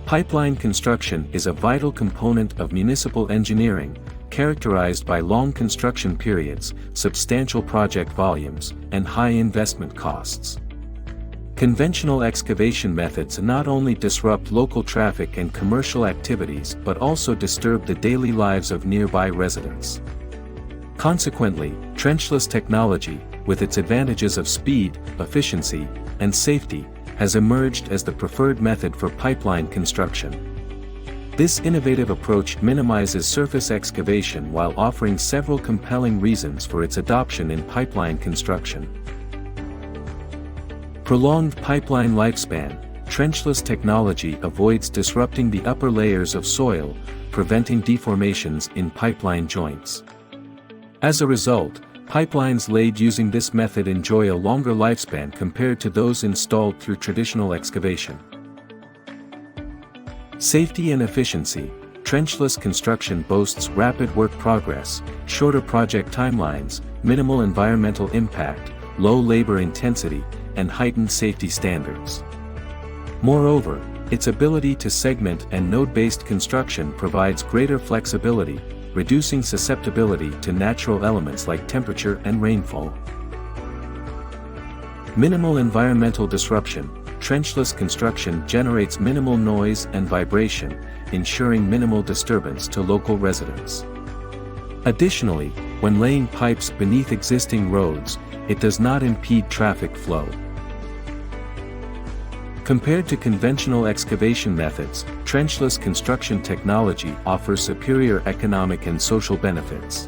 Pipeline construction is a vital component of municipal engineering, characterized by long construction periods, substantial project volumes, and high investment costs. Conventional excavation methods not only disrupt local traffic and commercial activities but also disturb the daily lives of nearby residents. Consequently, trenchless technology, with its advantages of speed, efficiency, and safety, has emerged as the preferred method for pipeline construction. This innovative approach minimizes surface excavation while offering several compelling reasons for its adoption in pipeline construction. Prolonged pipeline lifespan. Trenchless technology avoids disrupting the upper layers of soil, preventing deformations in pipeline joints. As a result, pipelines laid using this method enjoy a longer lifespan compared to those installed through traditional excavation. Safety and efficiency. Trenchless construction boasts rapid work progress, shorter project timelines, minimal environmental impact, low labor intensity, and heightened safety standards. Moreover, its ability to segment and node-based construction provides greater flexibility, reducing susceptibility to natural elements like temperature and rainfall. Minimal environmental disruption. Trenchless construction generates minimal noise and vibration, ensuring minimal disturbance to local residents. Additionally, when laying pipes beneath existing roads, it does not impede traffic flow. Compared to conventional excavation methods, trenchless construction technology offers superior economic and social benefits.